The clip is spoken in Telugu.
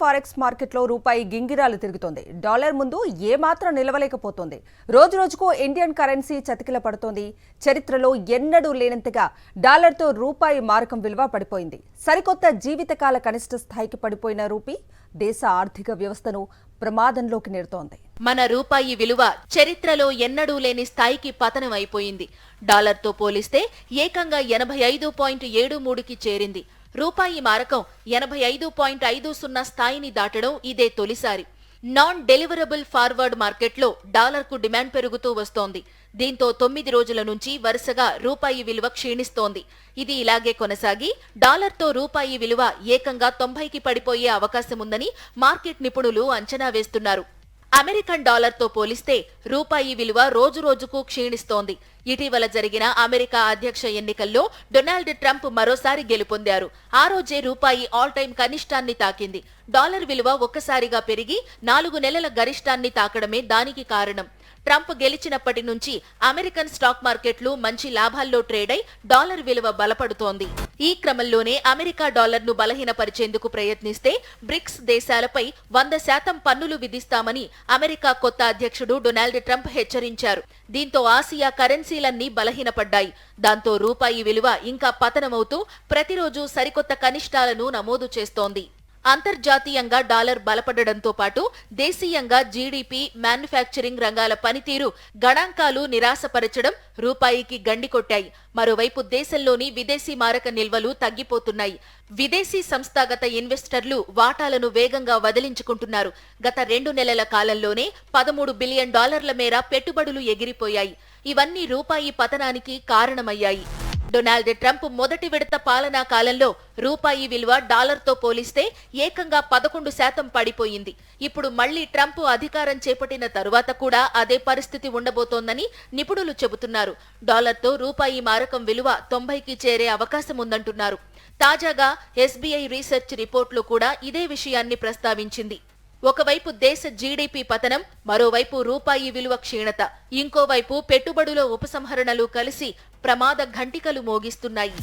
ఫారెక్స్ మార్కెట్లో రూపాయి గింగిరాలు తిరుగుతోంది. డాలర్ ముందు ఏమాత్రం నిలవలేకపోతోంది. రోజురోజుకు ఇండియన్ కరెన్సీ చతికిల పడుతోంది. చరిత్రలో ఎన్నడూ లేనంతగా డాలర్తో రూపాయి మారకం విలువ పడిపోయింది. సరికొత్త జీవితకాల కనిష్ట స్థాయికి పడిపోయిన రూపీ దేశ ఆర్థిక వ్యవస్థను ప్రమాదంలోకి నెడుతోంది. మన రూపాయి విలువ చరిత్రలో ఎన్నడూ లేని స్థాయికి పతనం అయిపోయింది. డాలర్తో పోలిస్తే ఏకంగా 85.73కి చేరింది. రూపాయి మారకం 85.50 స్థాయిని దాటడం ఇదే తొలిసారి. నాన్ డెలివరబుల్ ఫార్వర్డ్ మార్కెట్లో డాలర్కు డిమాండ్ పెరుగుతూ వస్తోంది. దీంతో 9 రోజుల నుంచి వరుసగా రూపాయి విలువ క్షీణిస్తోంది. ఇది ఇలాగే కొనసాగి డాలర్తో రూపాయి విలువ ఏకంగా 90కి పడిపోయే అవకాశముందని మార్కెట్ నిపుణులు అంచనా వేస్తున్నారు. అమెరికన్ డాలర్తో పోలిస్తే రూపాయి విలువ రోజురోజుకు క్షీణిస్తోంది. ఇటీవల జరిగిన అమెరికా అధ్యక్ష ఎన్నికల్లో డొనాల్డ్ ట్రంప్ మరోసారి గెలుపొందారు. ఆ రోజే రూపాయి ఆల్ టైం కనిష్టాన్ని తాకింది. డాలర్ విలువ ఒక్కసారిగా పెరిగి 4 నెలల గరిష్టాన్ని తాకడమే దానికి కారణం. ట్రంప్ గెలిచినప్పటి నుంచి అమెరికన్ స్టాక్ మార్కెట్లు మంచి లాభాల్లో ట్రేడ్ అయి డాలర్ విలువ బలపడుతోంది. ఈ క్రమంలోనే అమెరికా డాలర్ను బలహీనపరిచేందుకు ప్రయత్నిస్తే బ్రిక్స్ దేశాలపై 100% పన్నులు విధిస్తామని అమెరికా కొత్త అధ్యక్షుడు డొనాల్డ్ ట్రంప్ హెచ్చరించారు. దీంతో ఆసియా కరెన్సీలన్నీ బలహీనపడ్డాయి. దాంతో రూపాయి విలువ ఇంకా పతనమవుతూ ప్రతిరోజు సరికొత్త కనిష్టాలను నమోదు చేస్తోంది. అంతర్జాతీయంగా డాలర్ బలపడడంతో పాటు దేశీయంగా జీడీపీ, మ్యానుఫ్యాక్చరింగ్ రంగాల పనితీరు గణాంకాలు నిరాశపరచడం రూపాయికి గండికొట్టాయి. మరోవైపు దేశంలోని విదేశీ మారక నిల్వలు తగ్గిపోతున్నాయి. విదేశీ సంస్థాగత ఇన్వెస్టర్లు వాటాలను వేగంగా వదిలించుకుంటున్నారు. గత 2 నెలల కాలంలోనే $13 బిలియన్ మేర పెట్టుబడులు ఎగిరిపోయాయి. ఇవన్నీ రూపాయి పతనానికి కారణమయ్యాయి. డొనాల్డ్ ట్రంప్ మొదటి విడత పాలనా కాలంలో రూపాయి విలువ డాలర్తో పోలిస్తే ఏకంగా 11% పడిపోయింది. ఇప్పుడు మళ్లీ ట్రంప్ అధికారం చేపట్టిన తరువాత కూడా అదే పరిస్థితి ఉండబోతోందని నిపుణులు చెబుతున్నారు. డాలర్తో రూపాయి మారకం విలువ 90కి చేరే అవకాశం ఉందంటున్నారు. తాజాగా ఎస్బీఐ రీసెర్చ్ రిపోర్ట్లో కూడా ఇదే విషయాన్ని ప్రస్తావించింది. ఒకవైపు దేశ జీడీపీ పతనం, మరోవైపు రూపాయి విలువ క్షీణత, ఇంకోవైపు పెట్టుబడుల ఉపసంహరణలు కలిసి ప్రమాద ఘంటికలు మోగిస్తున్నాయి.